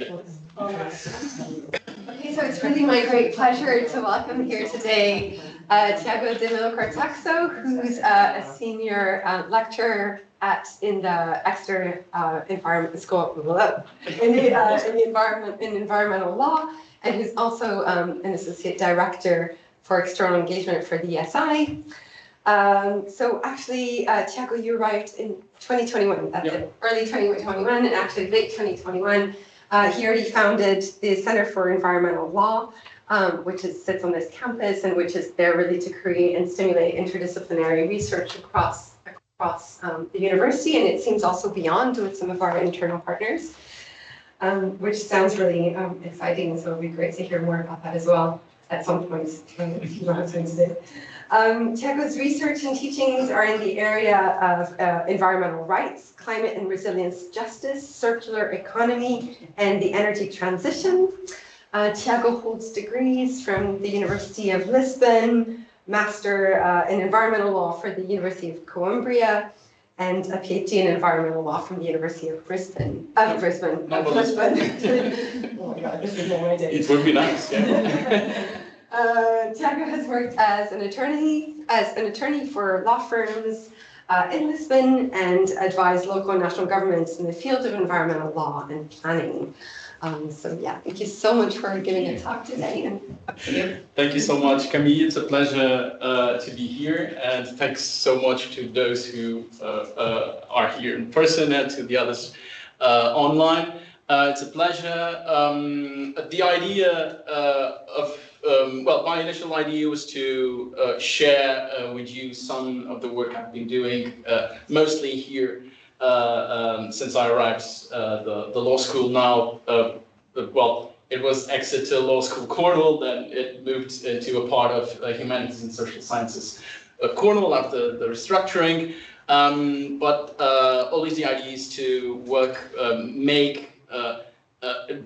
Okay, so it's really my great pleasure to welcome here today Tiago de Melo Cartaxo, who's a senior lecturer in the Exeter Environment School in environmental law, and who's also an associate director for external engagement for the ESI. So actually, Tiago, you arrived in 2021, that's it, early 2021, and actually late 2021. He already founded the Center for Environmental Law, which sits on this campus and which is there really to create and stimulate interdisciplinary research across the university, and it seems also beyond with some of our internal partners, which sounds really exciting. So it'll be great to hear more about that as well at some point if you don't have time today. Tiago's research and teachings are in the area of environmental rights, climate and resilience justice, circular economy, and the energy transition. Tiago holds degrees from the University of Lisbon, Master in Environmental Law for the University of Coimbra, and a PhD in Environmental Law from the University of Brisbane. Lisbon. Oh my God, this is no idea. It would be nice, yeah. Tiago has worked as an attorney for law firms in Lisbon and advised local and national governments in the field of environmental law and planning. So yeah, thank you so much for giving a talk today. And up to you. Thank you so much, Camille. It's a pleasure to be here, and thanks so much to those who are here in person and to the others online. It's a pleasure. The idea well, my initial idea was to share with you some of the work I've been doing, mostly here since I arrived the law school now. Well, it was Exeter Law School Cornwall, then it moved into a part of Humanities and Social Sciences Cornwall after the restructuring. But always the idea is to make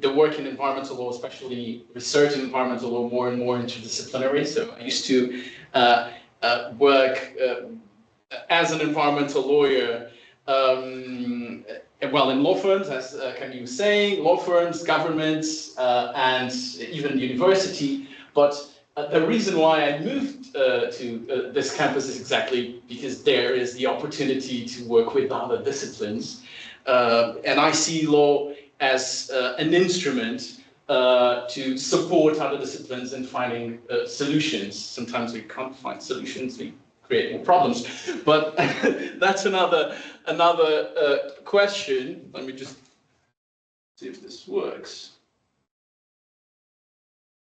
the work in environmental law, especially research in environmental law, more and more interdisciplinary. So I used to work as an environmental lawyer, well, in law firms, as Camille was saying, law firms, governments, and even university. But the reason why I moved to this campus is exactly because there is the opportunity to work with other disciplines. And I see law as an instrument to support other disciplines in finding solutions. Sometimes we can't find solutions, we create more problems. But that's another question. Let me just see if this works.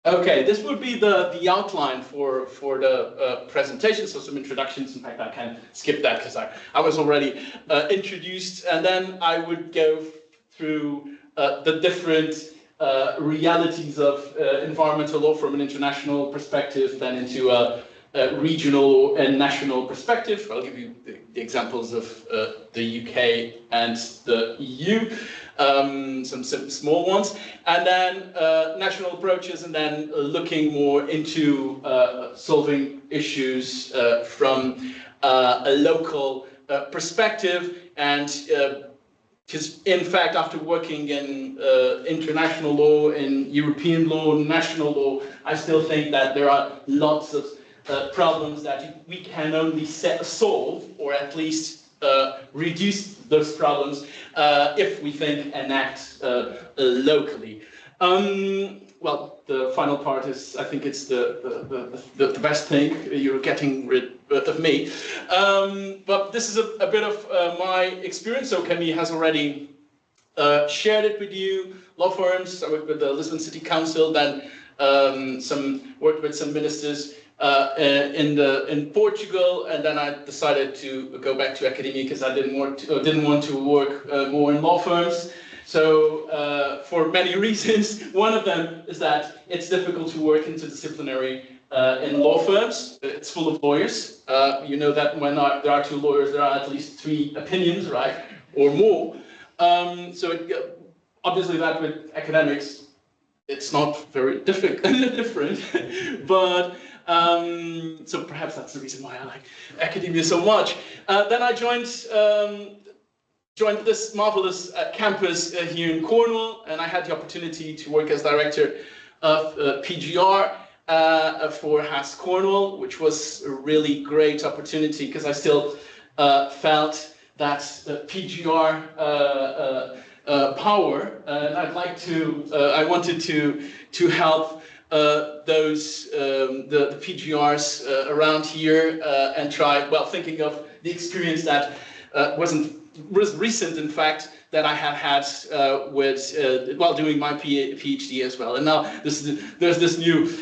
Okay, this would be the outline for the presentation, so some introductions. In fact, I can skip that because I was already introduced, and then I would go through the different realities of environmental law from an international perspective, then into a regional and national perspective. I'll give you the examples of the UK and the EU, some small ones, and then national approaches, and then looking more into solving issues from a local perspective. And because, in fact, after working in international law, in European law, national law, I still think that there are lots of problems that we can only solve, or at least reduce those problems, if we think and act locally. Well, the final part is, I think it's the best thing. You're getting rid of me. But this is a bit of my experience. So Camille has already shared it with you. Law firms, I worked with the Lisbon City Council, then worked with some ministers in Portugal, and then I decided to go back to academia because I didn't want to work more in law firms. So for many reasons, one of them is that it's difficult to work interdisciplinary in law firms. It's full of lawyers. You know that when there are two lawyers, there are at least 3 opinions, right, or more. So obviously that with academics, it's not very different, but so perhaps that's the reason why I like academia so much. Then I joined joined this marvelous campus here in Cornwall, and I had the opportunity to work as director of PGR for HAS Cornwall, which was a really great opportunity because I still felt that PGR power, and I wanted to help those the PGRs around here and try, well, thinking of the experience that was recent, in fact, that I have had while doing my PhD as well. And now there's this new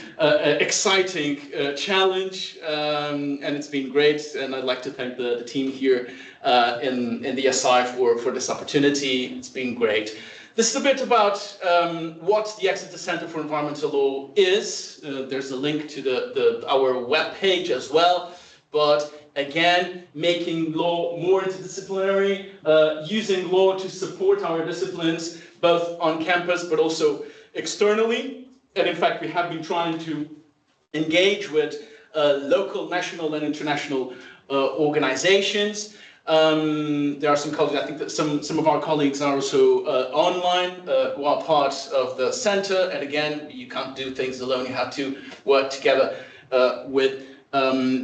exciting challenge, and it's been great. And I'd like to thank the team here in the SI for this opportunity. It's been great. This is a bit about what the Exeter Centre for Environmental Law is. There's a link to our webpage as well. But again, making law more interdisciplinary, using law to support our disciplines, both on campus but also externally. And in fact, we have been trying to engage with local, national, and international organizations. There are some colleagues, I think that some of our colleagues are also online, who are part of the centre. And again, you can't do things alone, you have to work together with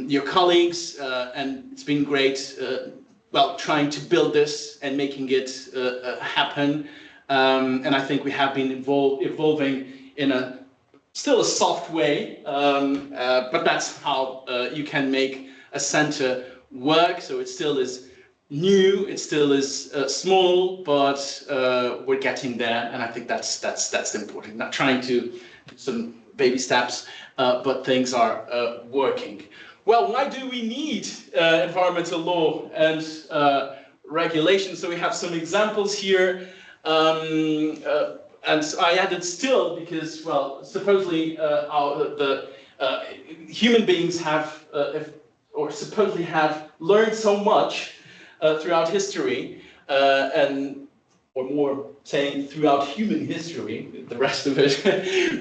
your colleagues, and it's been great, well, trying to build this and making it happen. And I think we have been evolving in still a soft way, but that's how you can make a centre work. So it still is new, it still is small, but we're getting there, and I think that's important. Not trying to do some baby steps, but things are working. Well, why do we need environmental law and regulation? So we have some examples here, and I added still because, well, supposedly human beings have, or supposedly have, learned so much throughout history, or more saying throughout human history, the rest of it,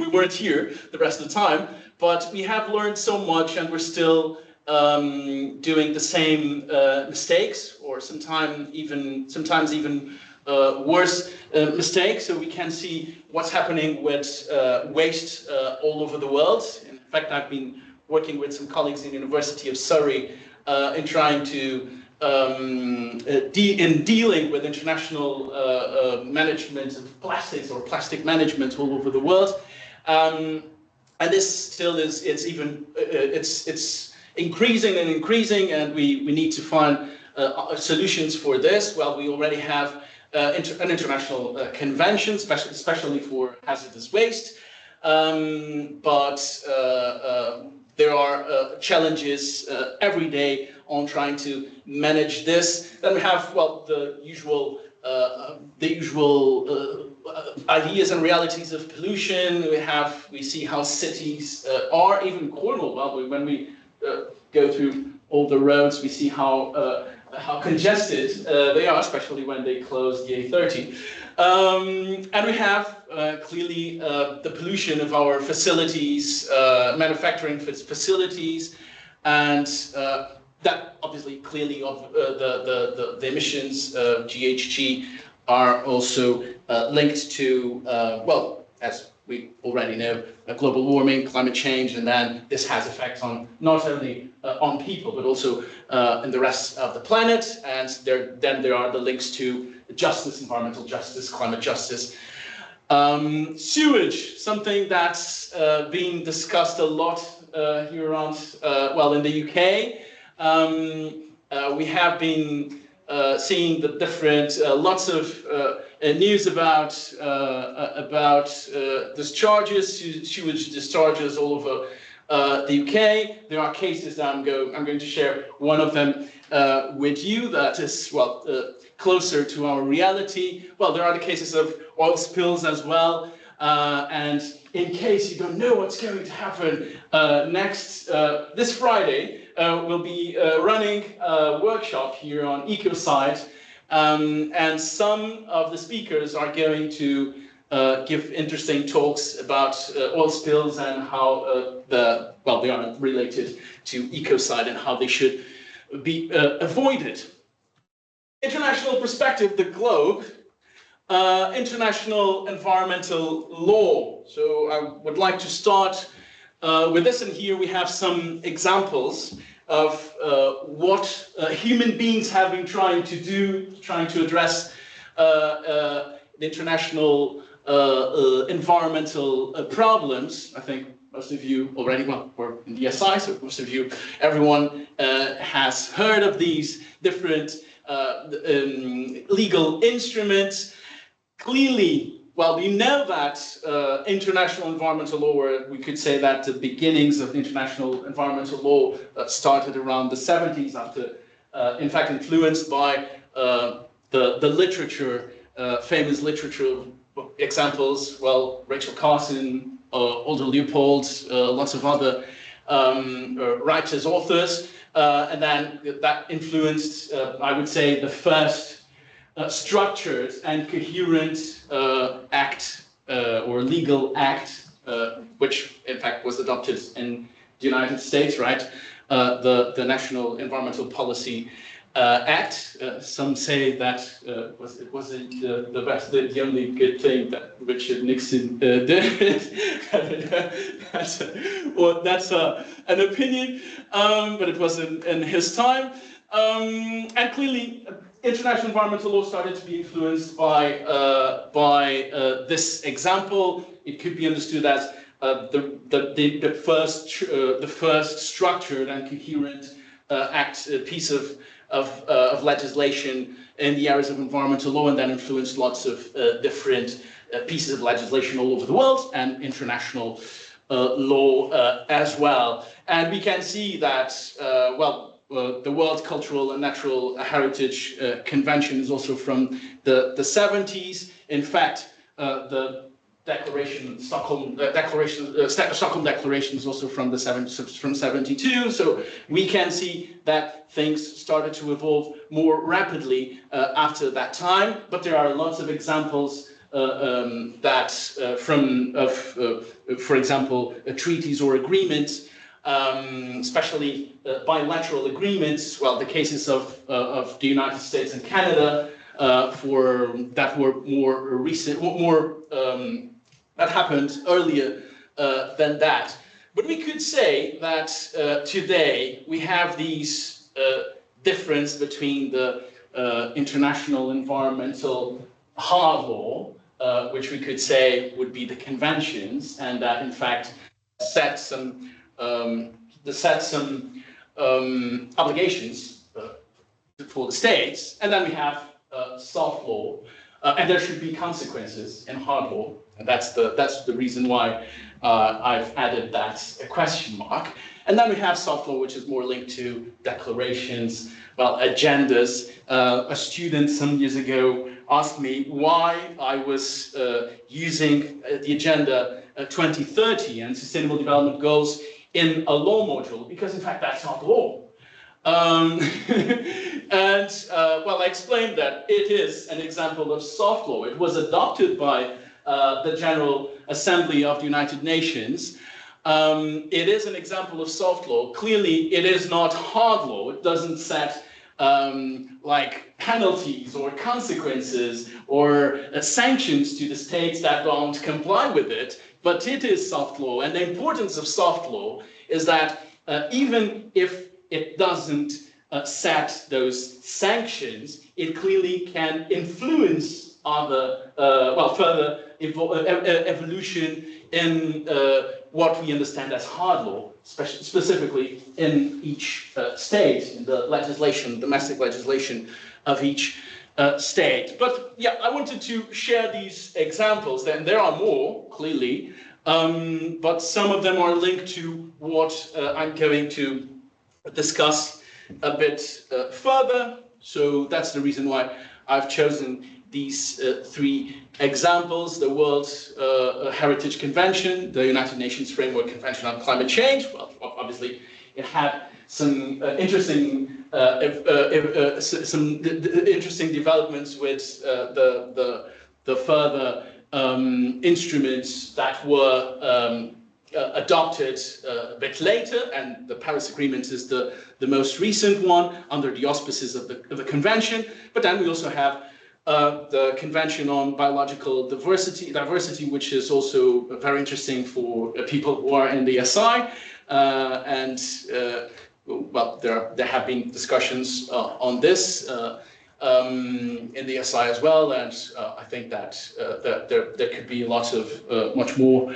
we weren't here the rest of the time, but we have learned so much, and we're still doing the same mistakes, or sometimes even worse mistakes. So we can see what's happening with waste all over the world. In fact, I've been working with some colleagues in the University of Surrey in trying to in dealing with international management of plastics, or plastic management all over the world, and this still is it's increasing and increasing, and we need to find solutions for this. Well, we already have an international convention, especially for hazardous waste, but there are challenges every day on trying to manage this. Then we have, well, the usual ideas and realities of pollution. We see how cities are, even Cornwall. Well, when we go through all the roads, we see how congested they are, especially when they close the A30. And we have clearly the pollution of our facilities, manufacturing facilities, and that obviously clearly of the emissions of GHG are also linked to, well, as we already know, global warming, climate change, and then this has effects on not only on people, but also in the rest of the planet. And then there are the links to justice, environmental justice, climate justice. Sewage, something that's being discussed a lot here around, well, in the UK. We have been seeing the different, lots of news about discharges, sewage discharges all over the UK. There are cases that I'm going to share one of them with you that is, well, closer to our reality. Well, there are the cases of oil spills as well. And in case you don't know what's going to happen this Friday, we'll be running a workshop here on ecocide, and some of the speakers are going to give interesting talks about oil spills and how they are related to ecocide and how they should be avoided. international perspective, the globe, international environmental law. So I would like to start with this, and here we have some examples of what human beings have been trying to do, trying to address the international environmental problems. I think most of you already, well, we're in the ESI, so most of you, everyone has heard of these different legal instruments. Clearly, well, we know that international environmental law, or we could say that the beginnings of international environmental law started around the 70s, after, in fact, influenced by the literature, famous literature examples, well, Rachel Carson, Aldo Leopold, lots of other writers, authors, and then that influenced, I would say, the first structured and coherent act or legal act, which in fact was adopted in the United States, right? The National Environmental Policy Act. Some say that it wasn't the only good thing that Richard Nixon did. That's an opinion, but it was in his time. And clearly, international environmental law started to be influenced by this example. It could be understood as the first structured and coherent piece of legislation in the areas of environmental law, and then influenced lots of different pieces of legislation all over the world and international law as well. And we can see that, the World Cultural and Natural Heritage Convention is also from the 70s. In fact, the Stockholm Declaration is also from 72. So we can see that things started to evolve more rapidly after that time. But there are lots of examples for example, treaties or agreements. Especially bilateral agreements. Well, the cases of the United States and Canada that were more recent, that happened earlier than that. But we could say that today we have these difference between the international environmental hard law, which we could say would be the conventions, and that in fact set some obligations for the states, and then we have soft law, and there should be consequences in hard law, and that's the reason why I've added that question mark. And then we have soft law, which is more linked to declarations, well, agendas. A student some years ago asked me why I was using the Agenda 2030 and Sustainable Development Goals in a law module, because in fact that's not law. I explained that it is an example of soft law. It was adopted by the General Assembly of the United Nations. It is an example of soft law. Clearly, it is not hard law. It doesn't set like penalties or consequences or sanctions to the states that don't comply with it. But it is soft law, and the importance of soft law is that even if it doesn't set those sanctions, it clearly can influence other, further evolution in what we understand as hard law, specifically in each state, in the legislation, domestic legislation of each state. But yeah, I wanted to share these examples, and there are more, clearly, but some of them are linked to what I'm going to discuss a bit further. So that's the reason why I've chosen these three examples: the World Heritage Convention, the United Nations Framework Convention on Climate Change. Well, obviously, it had some interesting developments with the further instruments that were adopted a bit later, and the Paris Agreement is the most recent one under the auspices of the Convention. But then we also have the Convention on Biological Diversity, which is also very interesting for people who are in the SI. Well, there have been discussions on this in the SI as well, and I think that there could be lots of much more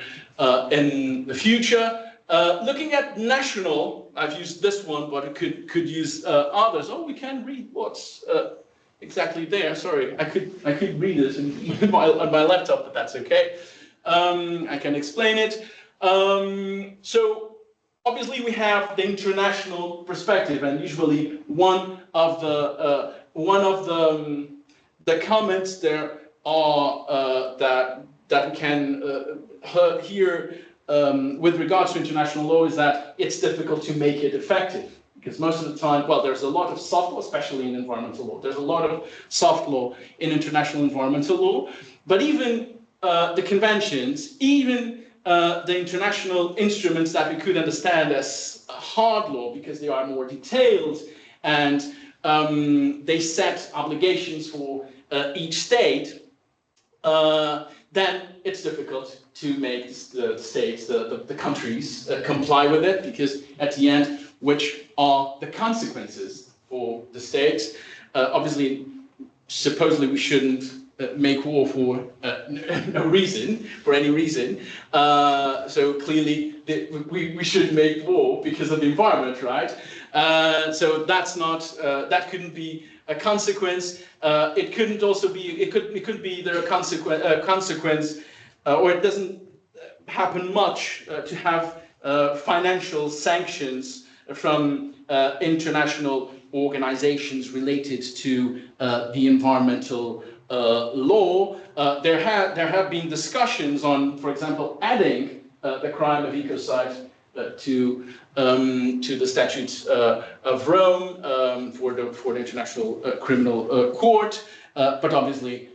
in the future. Looking at national, I've used this one, but it could use others. Oh, we can read what's exactly there. Sorry, I could read it on my laptop, but that's okay. I can explain it. So obviously we have the international perspective, and usually one of the comments there are that we can hear with regards to international law is that it's difficult to make it effective. Because most of the time, well, there's a lot of soft law, especially in environmental law. There's a lot of soft law in international environmental law. But even the conventions, even the international instruments that we could understand as hard law, because they are more detailed and they set obligations for each state, then it's difficult to make the states, the countries comply with it, because at the end, which are the consequences for the states? Obviously, supposedly we shouldn't make war for no reason, for any reason. So clearly we should make war because of the environment, right? So that's not, that couldn't be a consequence. It couldn't also be, it could be there a consequence, or it doesn't happen much to have financial sanctions from international organizations related to the environmental law. There have been discussions on, for example, adding the crime of ecocide to the Statutes of Rome for the International Criminal Court, but obviously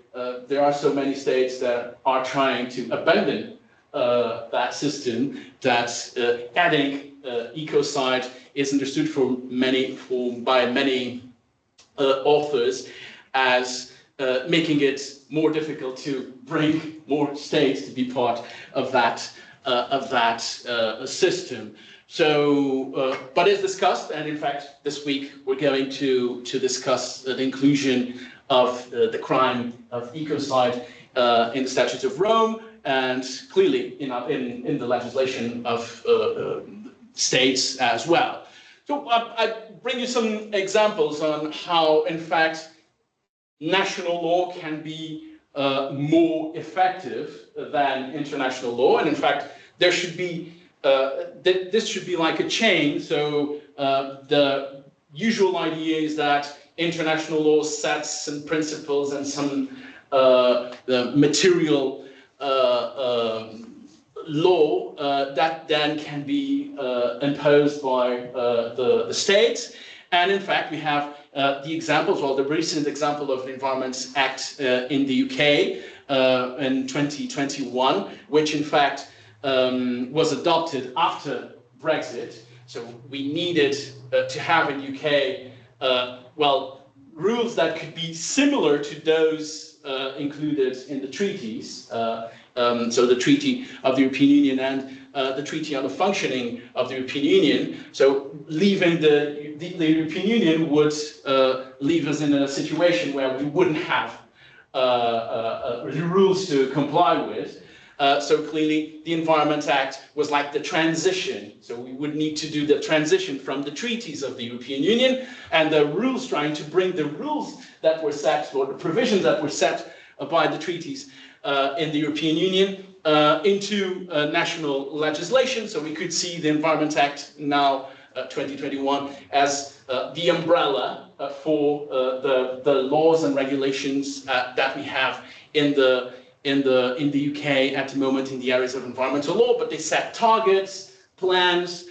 there are so many states that are trying to abandon that system that adding ecocide is understood by many authors as making it more difficult to bring more states to be part of that system. So, but it's discussed, and in fact, this week we're going to discuss the inclusion of the crime of ecocide in the Statutes of Rome, and clearly in the legislation of states as well. So I bring you some examples on how, in fact, national law can be more effective than international law, and in fact, there should be this should be like a chain. So the usual idea is that international law sets some principles and some the material law that then can be imposed by the states. And in fact, we have the examples, well, the recent example of the Environment Act in the UK in 2021, which in fact was adopted after Brexit. So we needed to have in UK, well, rules that could be similar to those included in the treaties. So the Treaty of the European Union and the Treaty on the Functioning of the European Union. So leaving the European Union would leave us in a situation where we wouldn't have rules to comply with. So clearly the Environment Act was like the transition. So we would need to do the transition from the treaties of the European Union and the rules, trying to bring the rules that were set, or the provisions that were set by the treaties in the European Union into national legislation. So we could see the Environment Act now, 2021, as the umbrella for the laws and regulations that we have in the UK at the moment in the areas of environmental law. But they set targets, plans,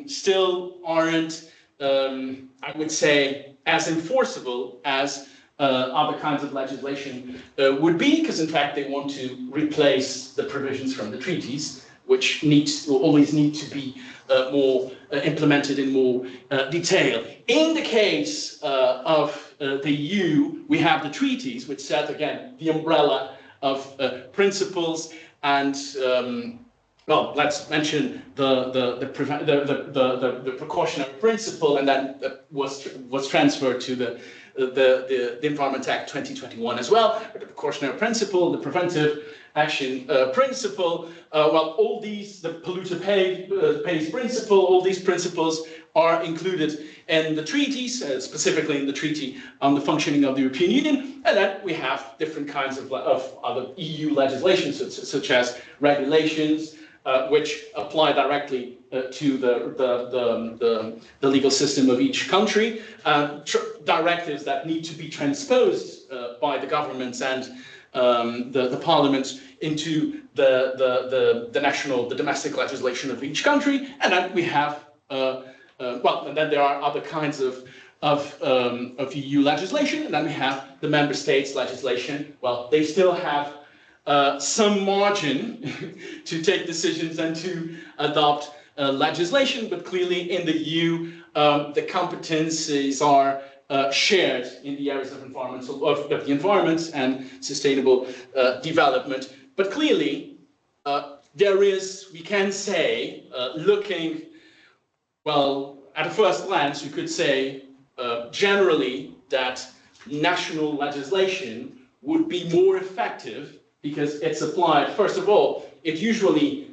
still aren't, I would say, as enforceable as other kinds of legislation would be, because in fact they want to replace the provisions from the treaties which will always need to be more implemented in more detail. In the case of the EU, we have the treaties, which set, again, the umbrella of principles and well, let's mention the precautionary principle, and then was transferred to the Environment Act 2021 as well. But the precautionary principle, the preventive action principle, well, all these, the polluter pays principle, all these principles are included in the treaties, specifically in the Treaty on the Functioning of the European Union, and then we have different kinds of other EU legislation, such as regulations, which apply directly to the legal system of each country, directives that need to be transposed by the governments and the parliaments into the domestic legislation of each country, and then we have well, and then there are other kinds of EU legislation, and then we have the member states' legislation. Well, they still have some margin to take decisions and to adopt legislation, but clearly in the EU, the competencies are shared in the areas of the environment and sustainable development. But clearly, there is, we can say, looking, well, at a first glance, you could say generally that national legislation would be more effective because it's applied. First of all, it usually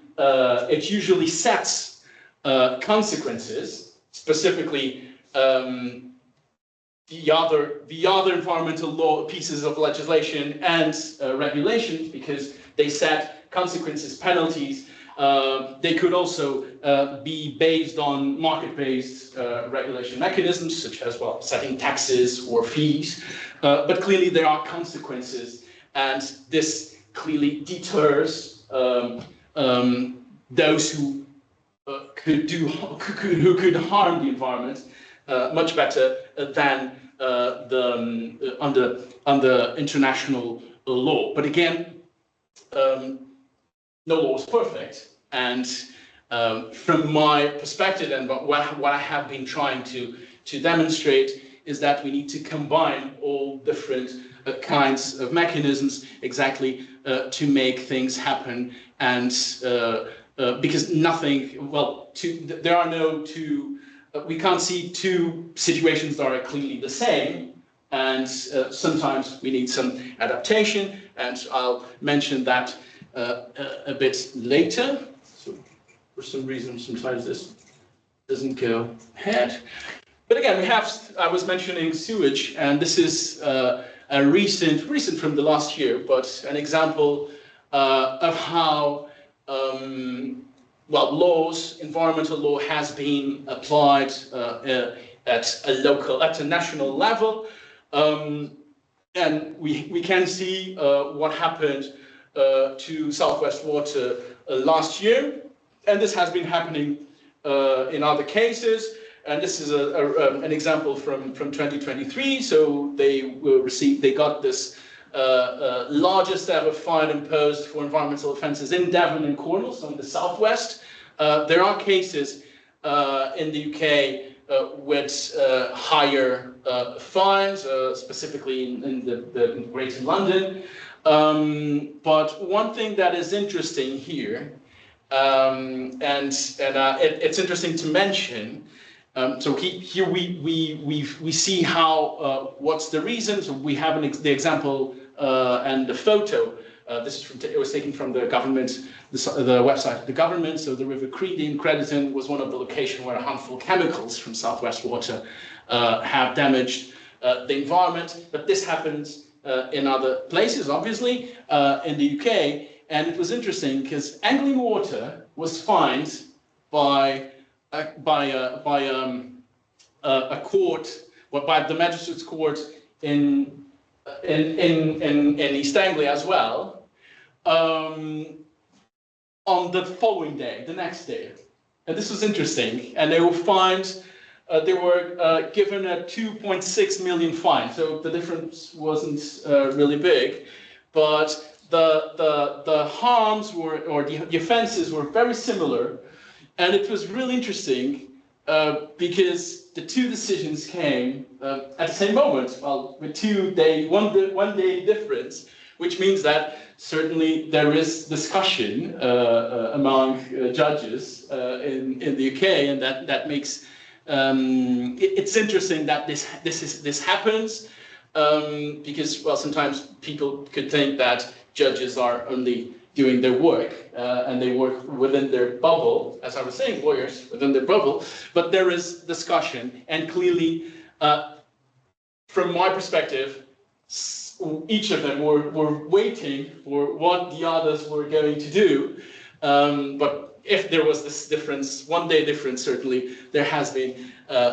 sets consequences, specifically the other environmental law pieces of legislation and regulations, because they set consequences, penalties. They could also be based on market-based regulation mechanisms, such as, well, setting taxes or fees. But clearly there are consequences, and this clearly deters those who could harm the environment much better than under international law. But again, no law is perfect, and from my perspective, and what I have been trying to demonstrate, is that we need to combine all different kinds of mechanisms exactly to make things happen, and because nothing, well, there are no two, we can't see two situations that are clearly the same, and sometimes we need some adaptation, and I'll mention that a bit later. So for some reason, sometimes this doesn't go ahead. But again, we have, I was mentioning sewage, and this is a recent from the last year, but an example of how well, environmental law has been applied at a national level, and we can see what happened to Southwest Water last year, and this has been happening in other cases. And this is an example from 2023. So they got this largest ever fine imposed for environmental offences in Devon and Cornwall, so in the southwest. There are cases in the UK with higher fines, specifically in Greater London. But one thing that is interesting here, and it's interesting to mention. So here we see how what's the reason. So we have the example and the photo. This is it was taken from the government, the website of the government. So the River Credy in Crediton was one of the locations where a harmful chemicals from Southwest Water have damaged the environment. But this happens in other places, obviously, in the UK. And it was interesting because Anglian Water was fined by a court, by the magistrate's court in East Anglia as well, on the following day, the next day. And this was interesting. And they were fined, they were given a 2.6 million fine. So the difference wasn't really big, but the harms were, or the offenses were very similar, and it was really interesting because the two decisions came at the same moment, well, with one day difference, which means that certainly there is discussion among judges in the UK, and that makes it's interesting that this happens because, well, sometimes people could think that judges are only doing their work and they work within their bubble, as I was saying, lawyers within their bubble, but there is discussion, and clearly, from my perspective, each of them were waiting for what the others were going to do, but if there was this difference, one day difference, certainly there has been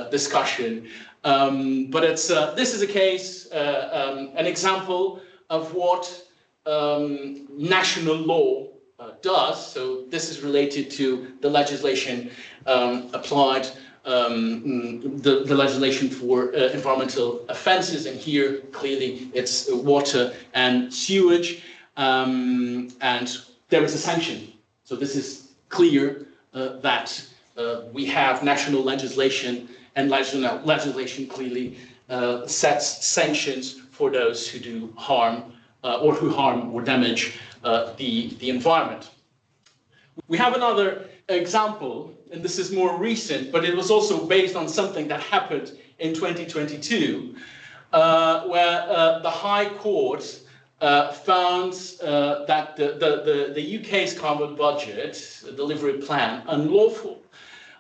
discussion. But it's this is a case, an example of what national law does. So this is related to the legislation applied, the legislation for environmental offences, and here clearly it's water and sewage, and there is a sanction. So this is clear that we have national legislation, and legislation clearly sets sanctions for those who do harm or who harm or damage the environment. We have another example, and this is more recent, but it was also based on something that happened in 2022, where the High Court found that the UK's carbon budget delivery plan unlawful.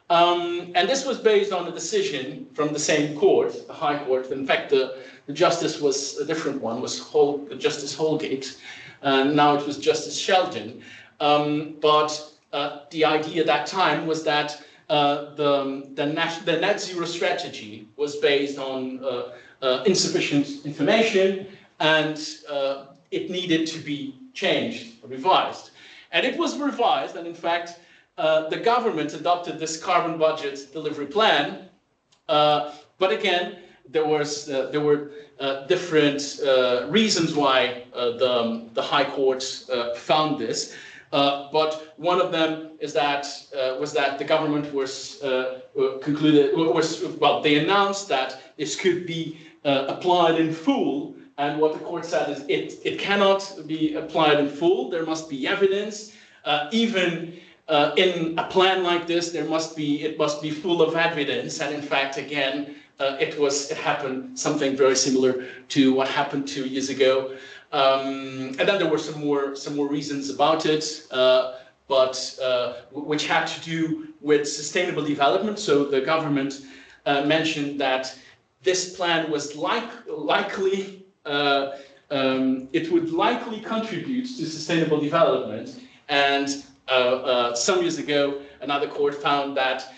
And this was based on a decision from the same court, the High Court. In fact, the justice was a different one, was Justice Holgate, and now it was Justice Sheldon. But the idea at that time was that the net zero strategy was based on insufficient information, and it needed to be changed, revised. And it was revised, and in fact, the government adopted this carbon budget delivery plan, but again, there were different reasons why the High Court found this. But one of them is that was that the government was they announced that this could be applied in full, and what the court said is it cannot be applied in full. There must be evidence, even in a plan like this. It must be full of evidence, and in fact, again, it happened something very similar to what happened 2 years ago. And then there were some more reasons about it, but which had to do with sustainable development. So the government mentioned that this plan was likely it would likely contribute to sustainable development. And some years ago, another court found that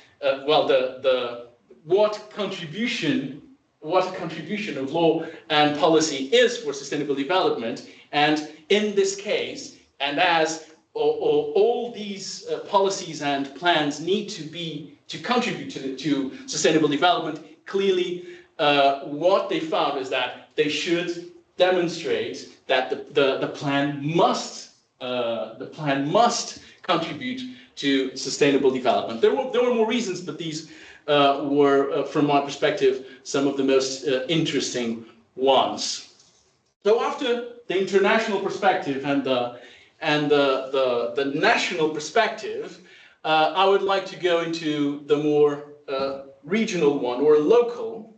what contribution of law and policy is for sustainable development. And in this case, and as all these policies and plans need to contribute to sustainable development, clearly what they found is that they should demonstrate that the plan must contribute to sustainable development. There were more reasons, but these were, from my perspective, some of the most interesting ones. So after the international perspective and the national perspective, I would like to go into the more regional one, or local.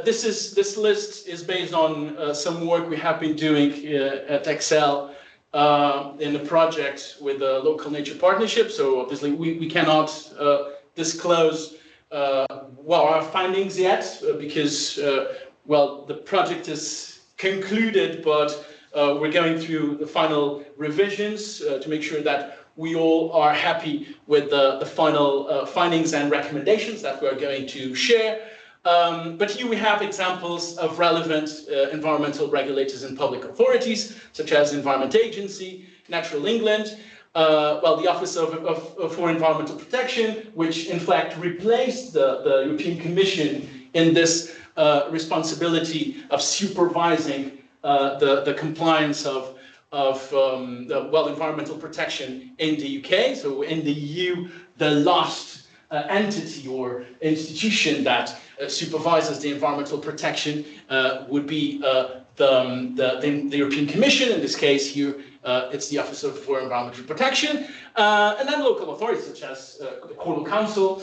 This list is based on some work we have been doing at Excel in a project with a local nature partnership. So obviously we cannot disclose our findings yet because the project is concluded, but we're going through the final revisions to make sure that we all are happy with the final findings and recommendations that we're going to share. But here we have examples of relevant environmental regulators and public authorities, such as Environment Agency, Natural England, the Office for Environmental Protection, which in fact replaced the European Commission in this responsibility of supervising the compliance of environmental protection in the UK. So in the EU, the last entity or institution that supervises the environmental protection would be the European Commission. In this case here, it's the Office for Environmental Protection, and then local authorities such as the Cornwall Council,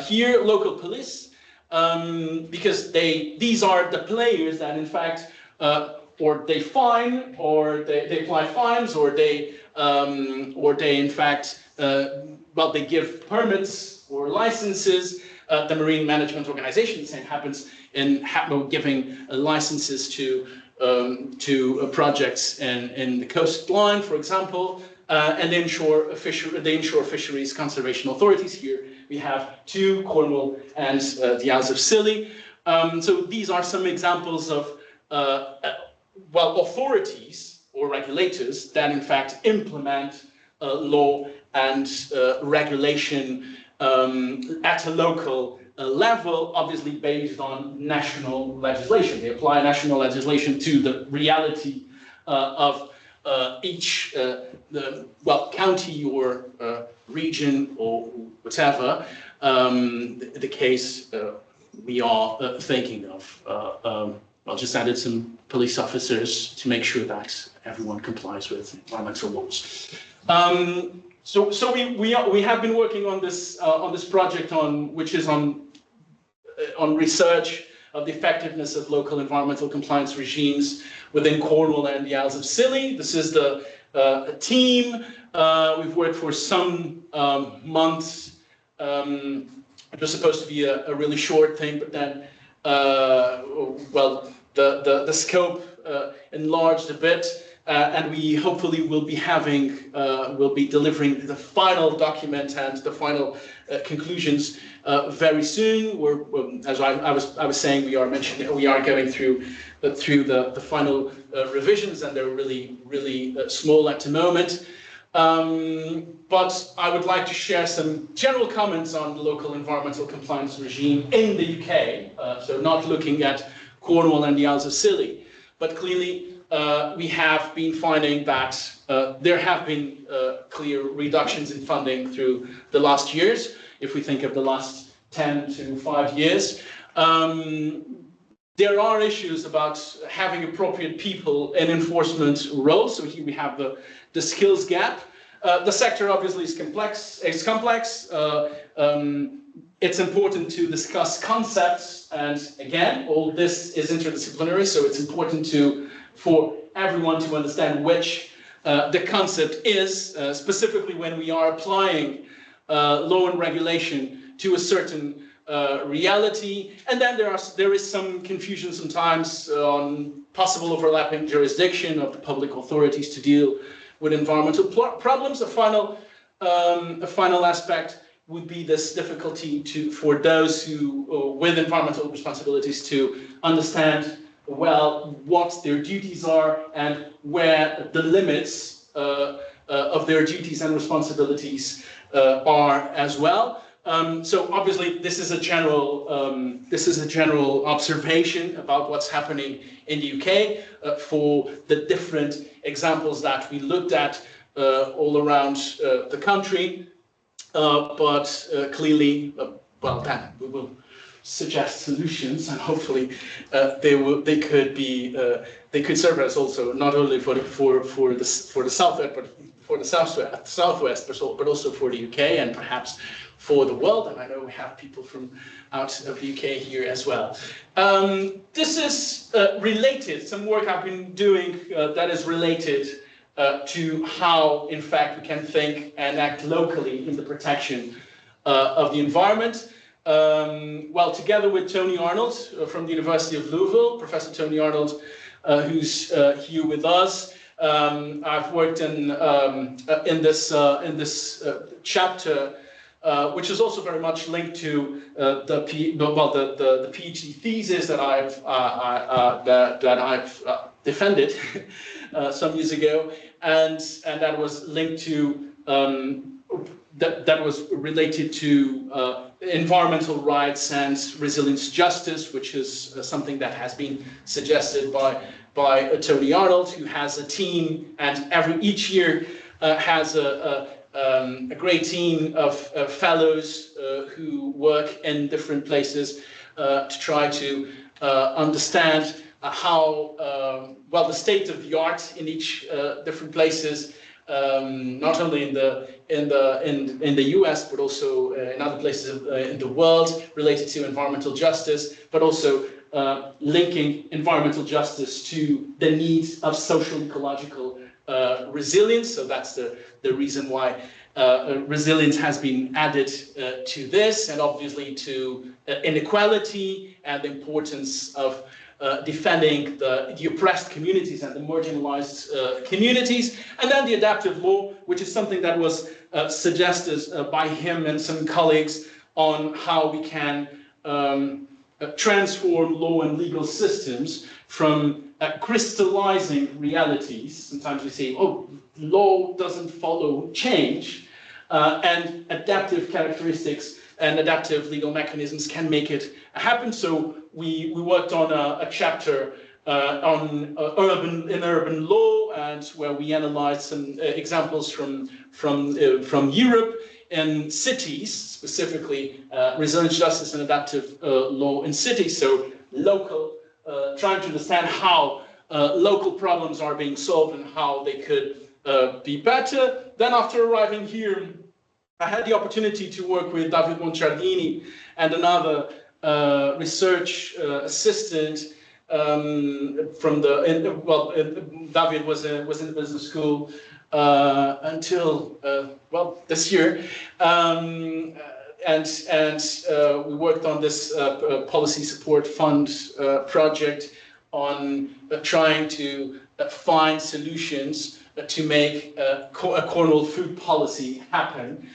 here local police, because these are the players that in fact or they fine, or they apply fines, or they in fact they give permits or licenses. The Marine Management Organization, the same happens in giving licenses to projects in the coastline, for example, and the inshore fisheries conservation authorities. Here we have two, Cornwall and the Isles of Scilly. So these are some examples of authorities or regulators that in fact implement law and regulation at a local level, obviously based on national legislation. They apply national legislation to the reality of each county or region or whatever the case we are thinking of. I'll just added some police officers to make sure that everyone complies with environmental laws. So we have been working on this project which is on research of the effectiveness of local environmental compliance regimes within Cornwall and the Isles of Scilly. This is the team. We've worked for some months. It was supposed to be a really short thing, but then the scope enlarged a bit. And we hopefully will be delivering the final document and the final conclusions very soon. As I was saying, we are going through the final revisions, and they're really small at the moment. But I would like to share some general comments on the local environmental compliance regime in the UK. So not looking at Cornwall and the Isles of Scilly, but clearly. We have been finding that there have been clear reductions in funding through the last years. If we think of the last 10 to 5 years, there are issues about having appropriate people in enforcement roles. So here we have the skills gap. The sector obviously is complex. It's important to discuss concepts, and again, all this is interdisciplinary, so it's important for everyone to understand which the concept is, specifically when we are applying law and regulation to a certain reality. And then there is some confusion sometimes on possible overlapping jurisdiction of the public authorities to deal with environmental problems. A final aspect would be this difficulty for those who with environmental responsibilities to understand well what their duties are and where the limits of their duties and responsibilities are as well. So obviously this is a general observation about what's happening in the UK for the different examples that we looked at all around the country, but clearly then we will suggest solutions, and hopefully they could serve as also not only for the southwest, but for the southwest, but also for the UK and perhaps for the world. And I know we have people from out of the UK here as well. This is related. Some work I've been doing that is related to how, in fact, we can think and act locally in the protection of the environment. Together with Tony Arnold from the University of Louisville, Professor Tony Arnold, who's here with us. I've worked in this chapter, which is also very much linked to the PhD thesis that I've defended some years ago, and that was linked to that was related to environmental rights and resilience justice, which is something that has been suggested by by Tony Arnold, who has a team, and each year has a great team of fellows who work in different places to try to understand how well the state of the art in each different places, not only in the US but also in other places in the world related to environmental justice, but also linking environmental justice to the needs of social ecological resilience. So that's the reason why resilience has been added to this, and obviously to inequality and the importance of defending the oppressed communities and the marginalized communities. And then the adaptive law, which is something that was suggested by him and some colleagues on how we can transform law and legal systems from crystallizing realities. Sometimes we say, oh, law doesn't follow change, and adaptive characteristics and adaptive legal mechanisms can make it happen. So we worked on a chapter on urban law, and where we analyzed some examples from Europe in cities, specifically resilience justice and adaptive law in cities. So local, trying to understand how local problems are being solved and how they could be better. Then after arriving here, I had the opportunity to work with David Monciardini and another research assistant from David was in the business school until this year, and we worked on this policy support fund project on trying to find solutions to make a Cornwall food policy happen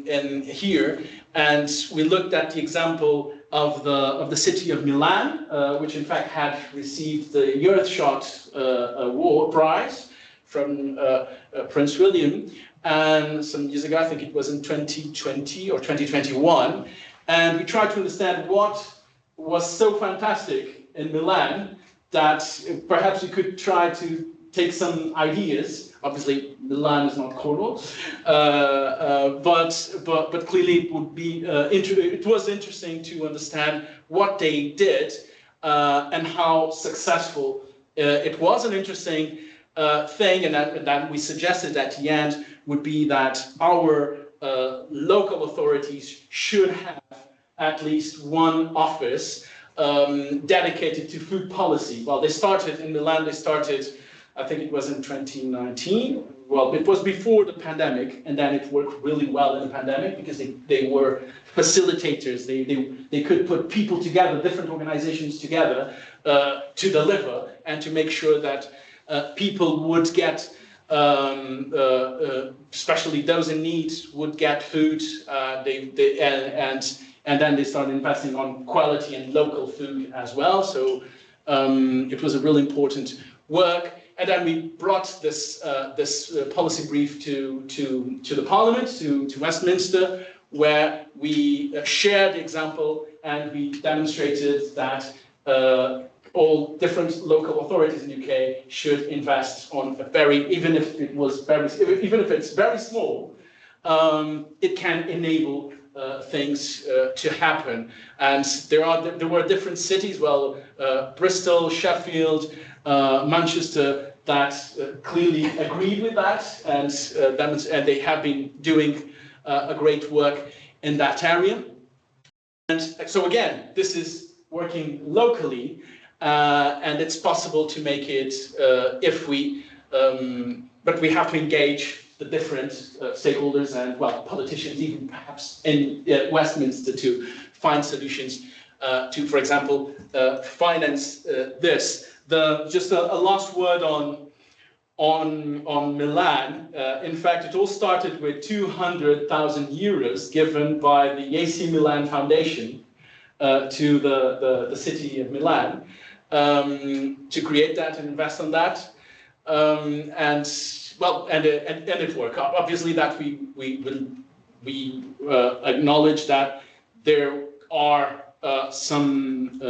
in here. And we looked at the example of the city of Milan, which in fact had received the Earthshot Award prize from Prince William, and some years ago, I think it was in 2020 or 2021, and we tried to understand what was so fantastic in Milan that perhaps we could try to take some ideas. Obviously, Milan is not Cornwall, but clearly it would be it was interesting to understand what they did and how successful it was. An interesting thing, and that we suggested at the end would be that our local authorities should have at least one office dedicated to food policy. Well, they started in Milan. They started, I think it was in 2019. Well, it was before the pandemic, and then it worked really well in the pandemic because they were facilitators. They could put people together, different organizations together to deliver and to make sure that people would get, especially those in need, would get food. And then they started investing on quality and local food as well. So it was a really important work. And then we brought this policy brief to the Parliament, to Westminster, where we shared the example and we demonstrated that all different local authorities in the UK should invest on a even if it's very small, it can enable things to happen. And there were different cities, Bristol, Sheffield, Manchester, that clearly agreed with that, and they have been doing a great work in that area. And so again, this is working locally, and it's possible to make it but we have to engage the different stakeholders and politicians, even perhaps in Westminster, to find solutions to, for example, finance this. Just a last word on Milan. In fact, it all started with 200,000 euros given by the AC Milan Foundation to the city of Milan to create that and invest on that. And it worked. Obviously, that we acknowledge that there are some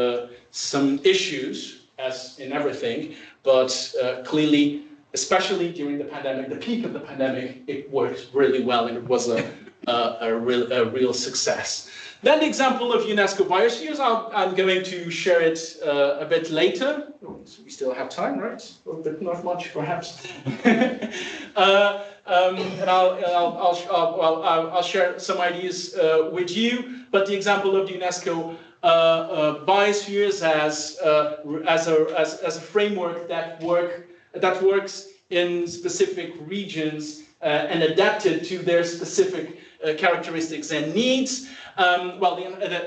issues as in everything, but clearly, especially during the pandemic, the peak of the pandemic, it worked really well, and it was a real success. Then the example of UNESCO biospheres, I'm going to share it a bit later. So we still have time, right? A bit, not much, perhaps. And I'll share some ideas with you. But the example of the UNESCO biospheres as a framework that works in specific regions and adapted to their specific characteristics and needs.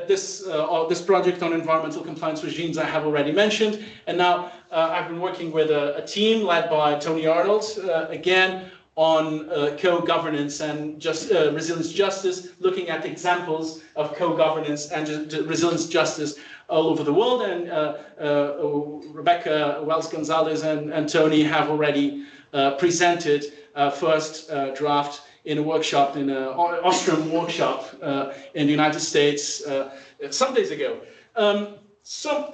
This project on environmental compliance regimes I have already mentioned, and now I've been working with a team led by Tony Arnold, again, on co-governance and resilience justice, looking at examples of co-governance and resilience justice all over the world. And Rebecca Wells-Gonzalez and Tony have already presented first draft in a workshop, in an Austrian workshop in the United States some days ago. An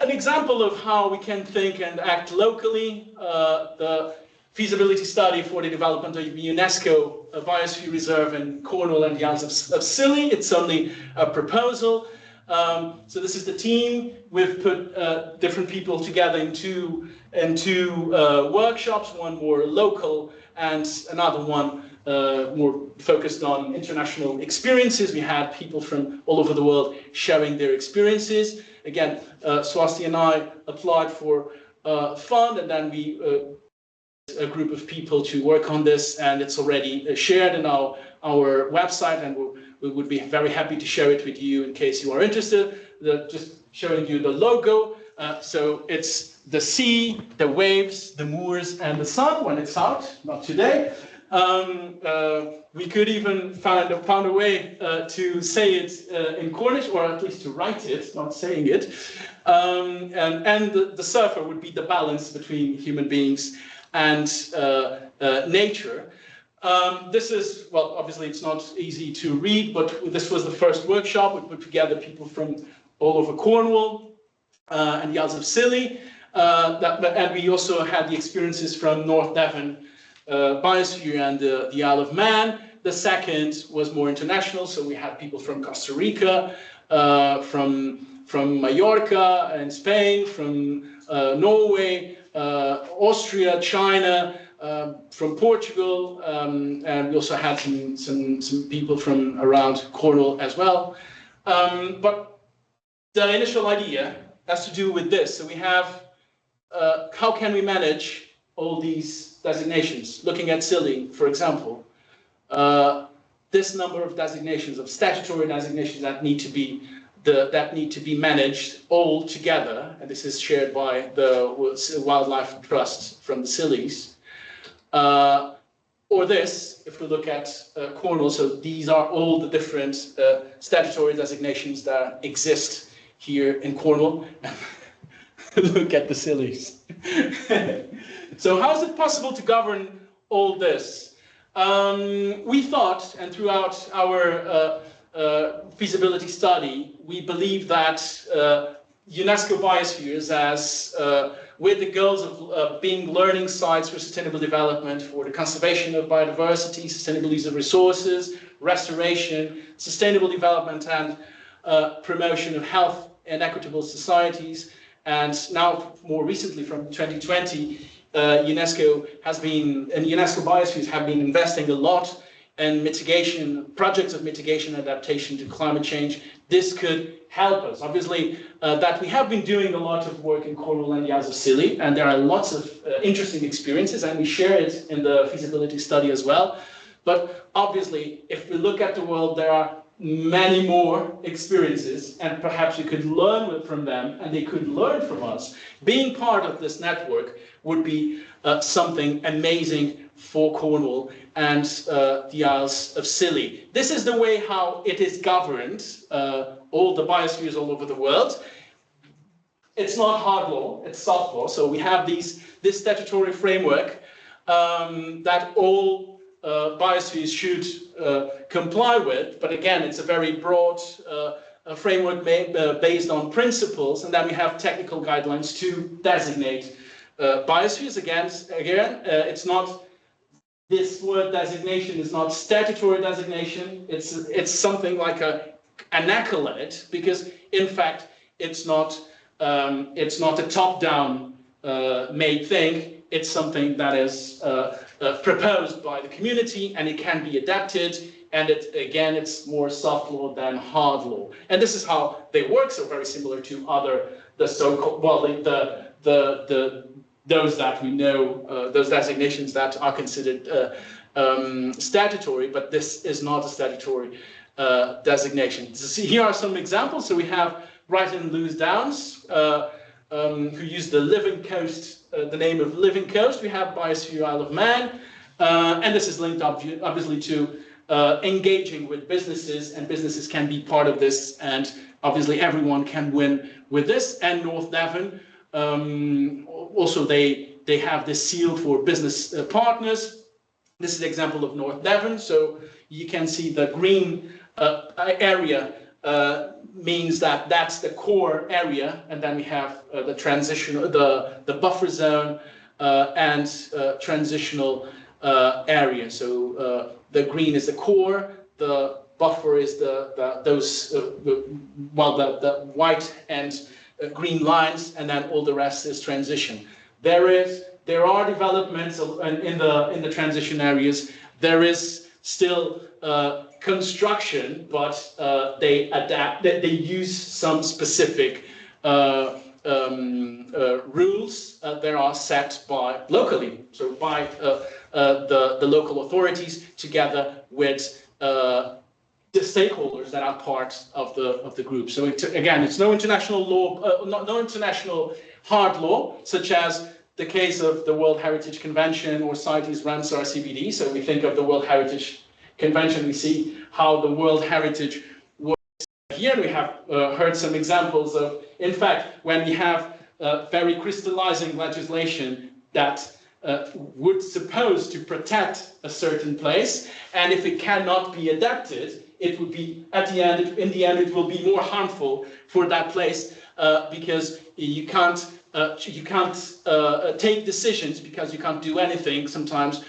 example of how we can think and act locally, the feasibility study for the development of the UNESCO Biosphere Reserve in Cornwall and the Isles of Scilly. It's only a proposal. So this is the team. We've put different people together in two workshops, one more local and another one more focused on international experiences. We had people from all over the world sharing their experiences. Again, Swasti and I applied for a fund, and then we a group of people to work on this, and it's already shared in our website, and we would be very happy to share it with you in case you are interested. Just showing you the logo. So it's the sea, the waves, the moors, and the sun when it's out, not today. We could even found a way to say it in Cornish, or at least to write it, not saying it. And the surfer would be the balance between human beings and nature. This is, well, obviously it's not easy to read, but this was the first workshop. We put together people from all over Cornwall and the Isles of Scilly. And we also had the experiences from North Devon Biosphere and the Isle of Man. The second was more international, so we had people from Costa Rica, from Mallorca and Spain, from Norway, Austria, China, from Portugal, and we also had some people from around Cornwall as well. But the initial idea has to do with this. So we have, how can we manage all these designations? Looking at Scilly, for example, this number of designations, of statutory designations that need to be managed all together, and this is shared by the Wildlife Trust from the Scillies. Or this, if we look at Cornwall, so these are all the different statutory designations that exist here in Cornwall. Look at the Scillies. So how is it possible to govern all this? We thought, and throughout our feasibility study, we believe that UNESCO biospheres, as with the goals of being learning sites for sustainable development, for the conservation of biodiversity, sustainable use of resources, restoration, sustainable development, and promotion of health and equitable societies. And now, more recently, from 2020, UNESCO biospheres have been investing a lot in mitigation, projects of mitigation and adaptation to climate change. This could help us. Obviously, that we have been doing a lot of work in Cornwall and the Isles of Scilly, and there are lots of interesting experiences, and we share it in the feasibility study as well. But obviously, if we look at the world, there are many more experiences, and perhaps we could learn from them, and they could learn from us. Being part of this network would be something amazing for Cornwall and the Isles of Scilly. This is the way how it is governed, all the biospheres all over the world. It's not hard law, it's soft law. So we have this statutory framework that all biospheres should comply with. But again, it's a very broad framework based on principles, and then we have technical guidelines to designate biospheres. Again, it's not, this word designation is not statutory designation. It's something like an accolade, because in fact it's not a top-down made thing. It's something that is proposed by the community, and it can be adapted. And again, it's more soft law than hard law. And this is how they work. So very similar to the so-called, well, those that we know, those designations that are considered statutory, but this is not a statutory designation. So here are some examples. So we have Brighton and Lewes Downs, who use the living coast, the name of living coast. We have Biosphere Isle of Man, and this is linked obviously to engaging with businesses, and businesses can be part of this, and obviously everyone can win with this. And North Devon, also they have this seal for business partners. This is the example of North Devon. So you can see the green area means that that's the core area, and then we have the transitional, the buffer zone and transitional area. So the green is the core, the buffer is the white and green lines, and then all the rest is transition. There are developments in the transition areas. There is still construction, but they use some specific rules that are set by locally, so by the local authorities together with the stakeholders that are part of the group. So again, it's no international law, no international hard law, such as the case of the World Heritage Convention or CITES Ramsar CBD. So we think of the World Heritage Convention, we see how the World Heritage works. Here we have heard some examples of, in fact, when we have very crystallizing legislation that would suppose to protect a certain place, and if it cannot be adapted, it would be in the end it will be more harmful for that place, because you can't take decisions, because you can't do anything sometimes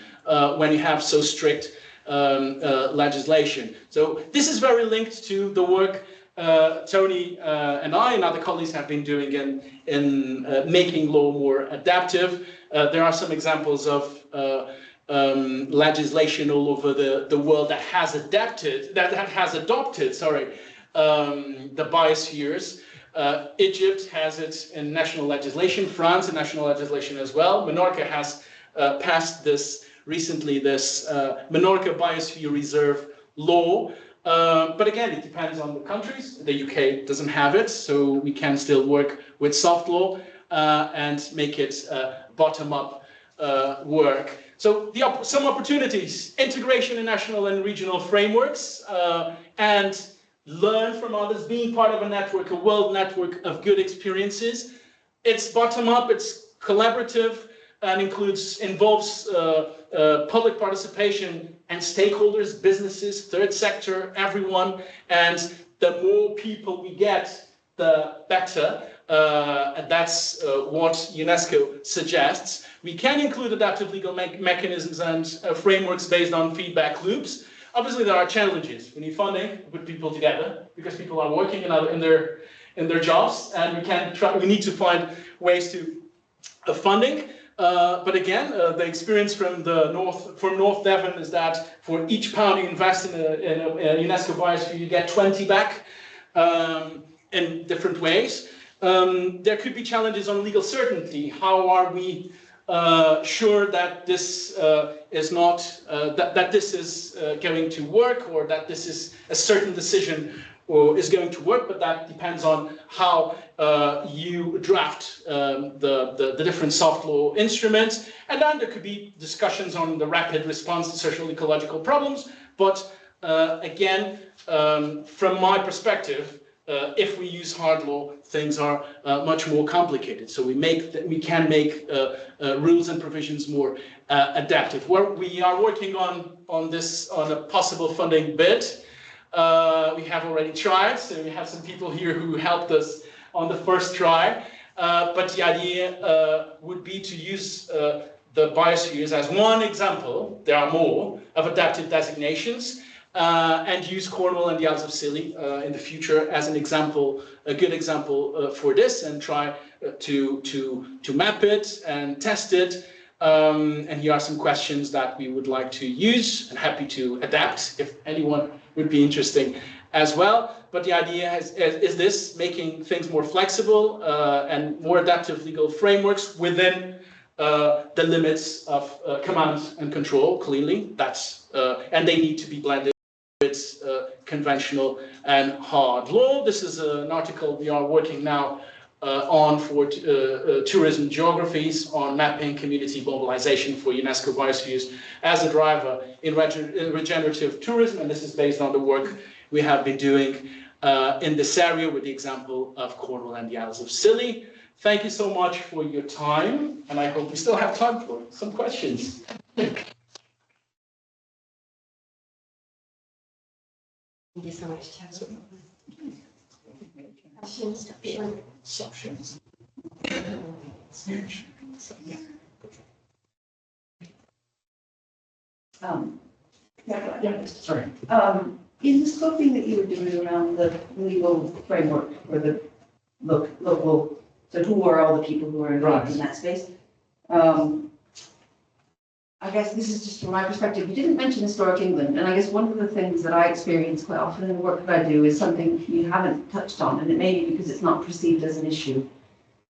when you have so strict legislation. So this is very linked to the work Tony and I and other colleagues have been doing in making law more adaptive. There are some examples of legislation all over the world that has adopted the biospheres. Egypt has it in national legislation, France in national legislation as well. Menorca has passed this recently, this Menorca Biosphere Reserve law. But again, it depends on the countries. The UK doesn't have it, so we can still work with soft law and make it bottom-up work. So some opportunities: integration in national and regional frameworks, and learn from others, being part of a network, a world network of good experiences. It's bottom-up, it's collaborative, and involves public participation and stakeholders, businesses, third sector, everyone. And the more people we get, the better. And that's what UNESCO suggests. We can include adaptive legal mechanisms and frameworks based on feedback loops. Obviously, there are challenges. We need funding to put people together, because people are working in their jobs, and we need to find ways to funding. But again, the experience from North Devon is that for each pound you invest in a UNESCO biosphere, you get 20 back in different ways. There could be challenges on legal certainty. How are we sure that this is not that this is going to work, or that this is a certain decision or is going to work? But that depends on how you draft the different soft law instruments. And then there could be discussions on the rapid response to social ecological problems. But again, from my perspective, if we use hard law, things are much more complicated. So we can make rules and provisions more adaptive. We are working on a possible funding bid We have already tried, so we have some people here who helped us on the first try. But the idea would be to use the biospheres as one example, there are more, of adaptive designations, and use Cornwall and the Isles of Scilly in the future as an example, a good example for this, and try to map it and test it. And here are some questions that we would like to use, and happy to adapt if anyone would be interesting as well. But the idea is this, making things more flexible and more adaptive legal frameworks within the limits of command and control, clearly. And they need to be blended with conventional and hard law. This is an article we are working now on for tourism geographies, on mapping community mobilization for UNESCO biospheres as a driver in regenerative tourism. And this is based on the work we have been doing in this area with the example of Cornwall and the Isles of Scilly. Thank you so much for your time, and I hope we still have time for some questions. Thank you so much, Tiago. Questions? Sorry. In the scoping that you were doing around the legal framework or the local, so who are all the people who are involved in that space? I guess this is just from my perspective. You didn't mention historic England, and I guess one of the things that I experience quite often in the work that I do is something you haven't touched on, and it may be because it's not perceived as an issue,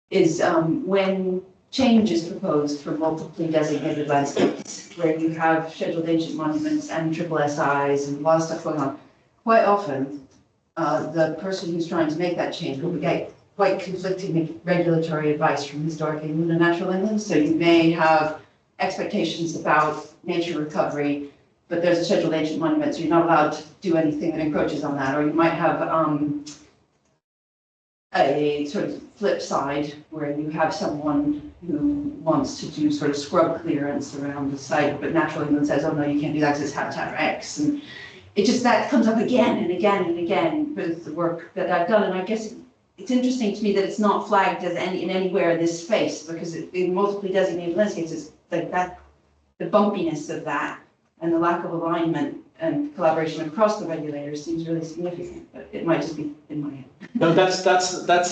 is when change is proposed for multiply designated landscapes, where you have scheduled ancient monuments and triple SIs and a lot of stuff going on. Quite often, the person who's trying to make that change will get quite conflicting regulatory advice from historic England and natural England. So you may have expectations about nature recovery, but there's a scheduled ancient monument, so you're not allowed to do anything that encroaches on that. Or you might have a sort of flip side where you have someone who wants to do sort of scrub clearance around the site, but natural England says, oh no, you can't do that because it's habitat X. And it just, that comes up again and again and again with the work that I've done. And I guess it's interesting to me that it's not flagged as anywhere in this space, because in multiply designated landscapes, it's like that, the bumpiness of that and the lack of alignment and collaboration across the regulators seems really significant, but it might just be in my head. No, that's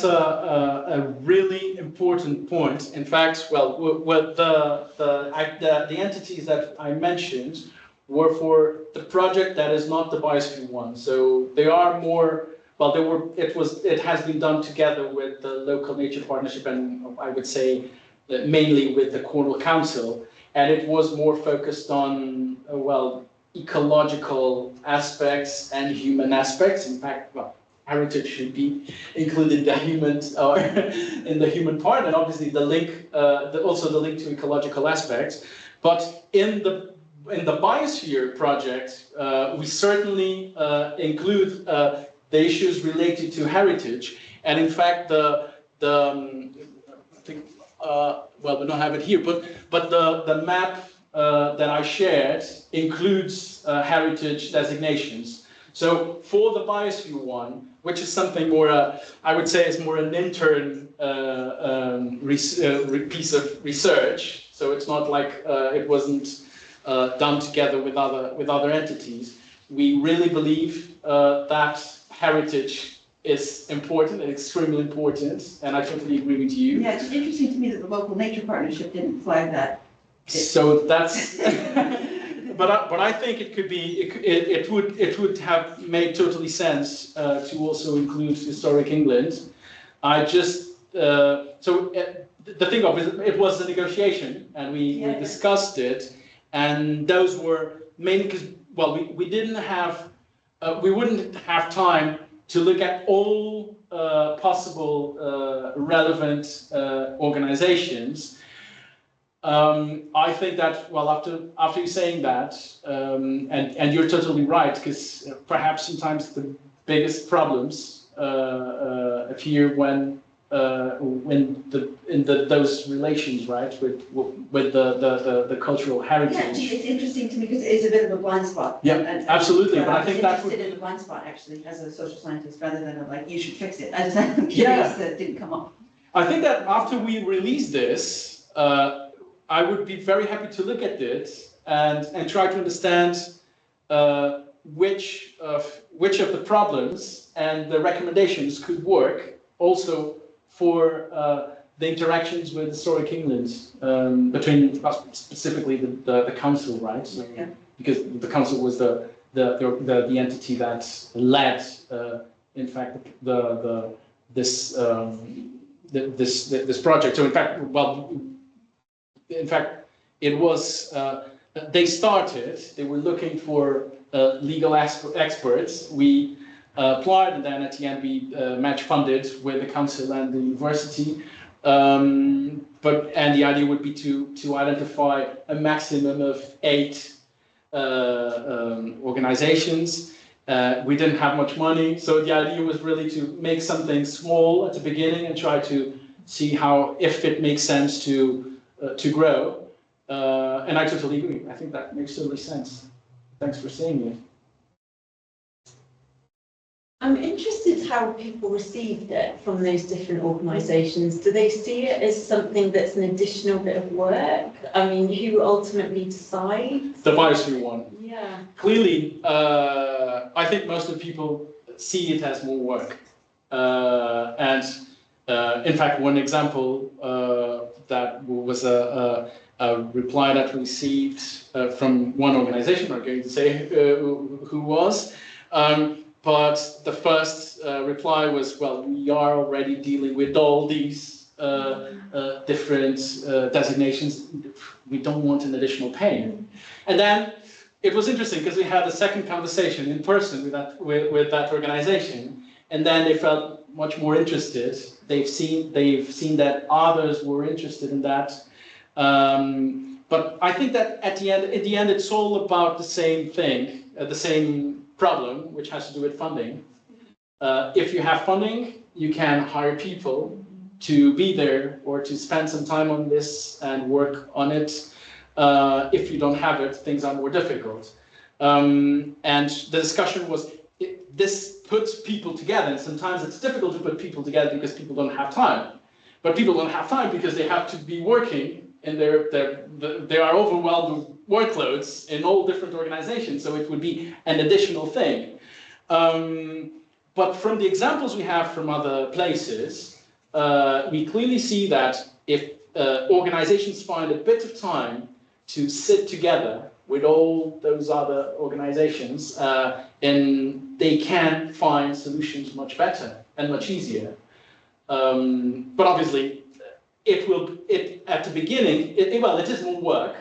a really important point. In fact, well, the entities that I mentioned were for the project that is not the biosphere one. So they are more, well, it has been done together with the local nature partnership, and I would say mainly with the Cornwall Council, and it was more focused on, well, ecological aspects and human aspects. In fact, well, heritage should be included in the human part, and obviously the link, also the link to ecological aspects. But in the biosphere project, we certainly include the issues related to heritage, and in fact I think, well, we don't have it here, but the map that I shared includes heritage designations. So for the biosphere one, which is something more, I would say is more an intern piece of research. So it's not like it wasn't done together with other entities. We really believe that heritage is important and extremely important, and I totally agree with you. Yeah, it's interesting to me that the local nature partnership didn't flag that. So that's, but I think it could be, it would have made totally sense to also include historic England. I just, the thing of it was a negotiation, and we discussed it, and those were mainly because, well, we didn't have, we wouldn't have time to look at all possible relevant organizations. I think that, well, after you saying that, and you're totally right, because perhaps sometimes the biggest problems appear when those relations, right, with the cultural heritage. Yeah, it's interesting to me because it is a bit of a blind spot. Yeah, and absolutely. But I I'm think that would interested in the blind spot actually as a social scientist rather than like you should fix it. I'm curious that it didn't come up. I think that after we release this, I would be very happy to look at it and try to understand which of the problems and the recommendations could work also for the interactions with historic England between specifically the council, right? So, Yeah. because the council was the entity that led, in fact, this project. So in fact, it was they were looking for legal experts. We applied, and then at the end we match funded with the council and the university. And the idea would be to identify a maximum of 8 organizations. We didn't have much money, so the idea was really to make something small at the beginning and try to see if it makes sense to grow. And I totally agree. I think that makes totally sense. Thanks for saying it. I'm interested how people received it from those different organisations. Do they see it as something that's an additional bit of work? I mean, who ultimately decides? The biosphere one. Yeah. Clearly, I think most of the people see it as more work. In fact, one example that was a reply that we received from one organization, I'm not going to say who was, but the first reply was, well, we are already dealing with all these different designations. We don't want an additional pain. And then it was interesting because we had a second conversation in person with that organization, and then they felt much more interested. They've seen that others were interested in that. But I think that at the end, it's all about the same thing, the same problem, which has to do with funding. If you have funding, you can hire people to be there or to spend some time on this and work on it. If you don't have it, things are more difficult. And the discussion was, this puts people together, and sometimes it's difficult to put people together because people don't have time. But people don't have time because they have to be working, and they are overwhelmed with workloads in all different organizations, so it would be an additional thing. But from the examples we have from other places, we clearly see that if organizations find a bit of time to sit together with all those other organizations, and they can find solutions much better and much easier. But obviously, at the beginning, it is more work,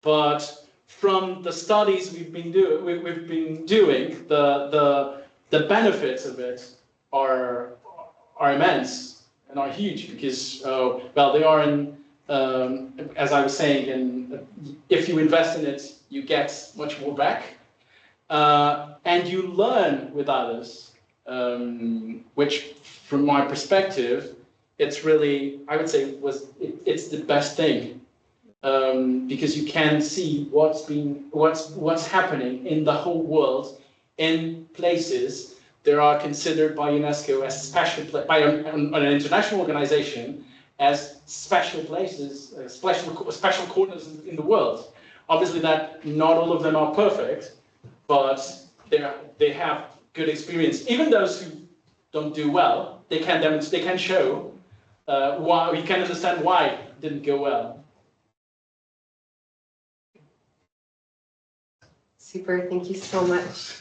but from the studies we've been doing, the benefits of it are immense and are huge because, well, they are as I was saying, if you invest in it, you get much more back, and you learn with others, which, from my perspective, it's really, I would say, it's the best thing, because you can see what's happening in the whole world in places that are considered by UNESCO as special, by an international organization, as special places, special corners in the world. Obviously, that not all of them are perfect, but they have good experience. Even those who don't do well, they can demonstrate, they can show why, we can understand why it didn't go well. Super, thank you so much.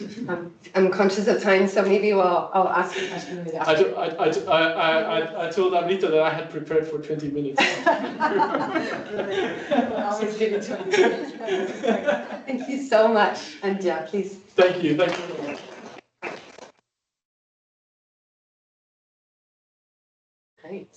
I'm conscious of time, so maybe I'll ask you a question later. I told Amrita that I had prepared for 20 minutes. Always give it to me. Thank you so much, and yeah, please. Thank you very much. Great.